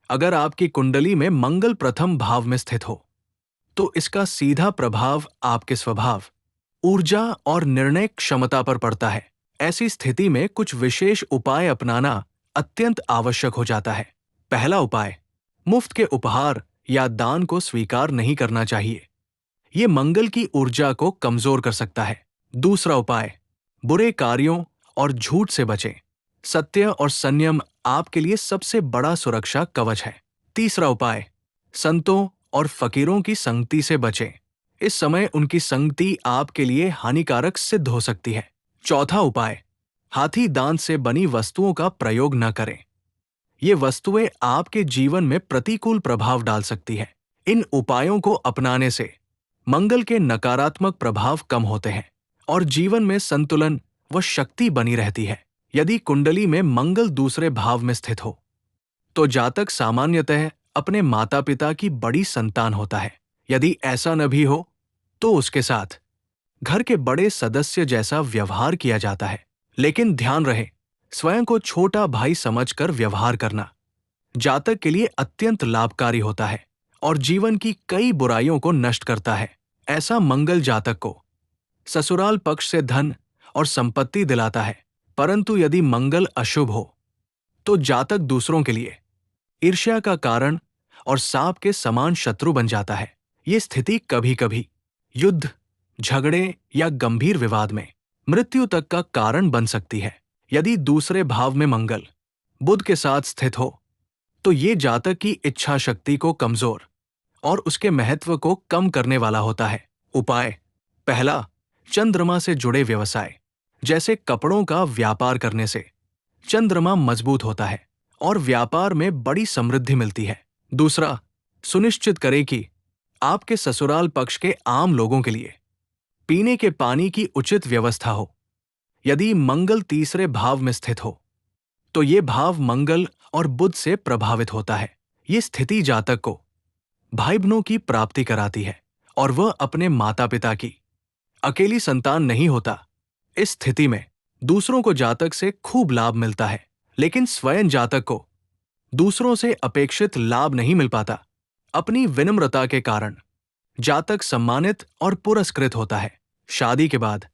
अगर आपकी कुंडली में मंगल प्रथम भाव में स्थित हो तो इसका सीधा प्रभाव आपके स्वभाव, ऊर्जा और निर्णय क्षमता पर पड़ता है। ऐसी स्थिति में कुछ विशेष उपाय अपनाना अत्यंत आवश्यक हो जाता है। पहला उपाय, मुफ्त के उपहार या दान को स्वीकार नहीं करना चाहिए। ये मंगल की ऊर्जा को कमजोर कर सकता है। दूसरा उपाय, बुरे कार्यों और झूठ से बचें। सत्य और संयम आपके लिए सबसे बड़ा सुरक्षा कवच है। तीसरा उपाय, संतों और फकीरों की संगति से बचें। इस समय उनकी संगति आपके लिए हानिकारक सिद्ध हो सकती है। चौथा उपाय, हाथी दांत से बनी वस्तुओं का प्रयोग न करें। ये वस्तुएं आपके जीवन में प्रतिकूल प्रभाव डाल सकती हैं। इन उपायों को अपनाने से मंगल के नकारात्मक प्रभाव कम होते हैं और जीवन में संतुलन व शक्ति बनी रहती है। यदि कुंडली में मंगल दूसरे भाव में स्थित हो तो जातक सामान्यतः अपने माता पिता की बड़ी संतान होता है। यदि ऐसा न भी हो तो उसके साथ घर के बड़े सदस्य जैसा व्यवहार किया जाता है। लेकिन ध्यान रहे, स्वयं को छोटा भाई समझकर व्यवहार करना जातक के लिए अत्यंत लाभकारी होता है और जीवन की कई बुराइयों को नष्ट करता है। ऐसा मंगल जातक को ससुराल पक्ष से धन और संपत्ति दिलाता है, परंतु यदि मंगल अशुभ हो तो जातक दूसरों के लिए ईर्ष्या का कारण और सांप के समान शत्रु बन जाता है। ये स्थिति कभी कभी युद्ध, झगड़े या गंभीर विवाद में मृत्यु तक का कारण बन सकती है। यदि दूसरे भाव में मंगल बुध के साथ स्थित हो तो ये जातक की इच्छा शक्ति को कमजोर और उसके महत्व को कम करने वाला होता है। उपाय, पहला, चंद्रमा से जुड़े व्यवसाय जैसे कपड़ों का व्यापार करने से चंद्रमा मजबूत होता है और व्यापार में बड़ी समृद्धि मिलती है। दूसरा, सुनिश्चित करें कि आपके ससुराल पक्ष के आम लोगों के लिए पीने के पानी की उचित व्यवस्था हो। यदि मंगल तीसरे भाव में स्थित हो तो ये भाव मंगल और बुध से प्रभावित होता है। ये स्थिति जातक को भाई बहनों की प्राप्ति कराती है और वह अपने माता पिता की अकेली संतान नहीं होता। इस स्थिति में दूसरों को जातक से खूब लाभ मिलता है, लेकिन स्वयं जातक को दूसरों से अपेक्षित लाभ नहीं मिल पाता। अपनी विनम्रता के कारण जातक सम्मानित और पुरस्कृत होता है। शादी के बाद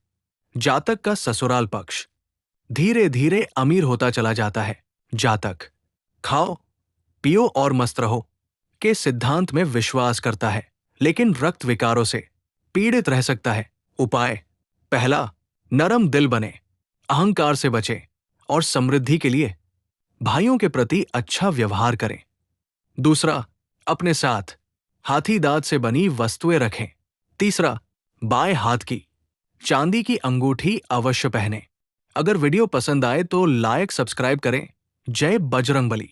जातक का ससुराल पक्ष धीरे धीरे अमीर होता चला जाता है। जातक खाओ, पियो और मस्त रहो के सिद्धांत में विश्वास करता है, लेकिन रक्त विकारों से पीड़ित रह सकता है। उपाय, पहला, नरम दिल बने, अहंकार से बचे और समृद्धि के लिए भाइयों के प्रति अच्छा व्यवहार करें। दूसरा, अपने साथ हाथी दांत से बनी वस्तुएं रखें। तीसरा, बाएं हाथ की चांदी की अंगूठी अवश्य पहनें। अगर वीडियो पसंद आए तो लाइक, सब्सक्राइब करें। जय बजरंगबली।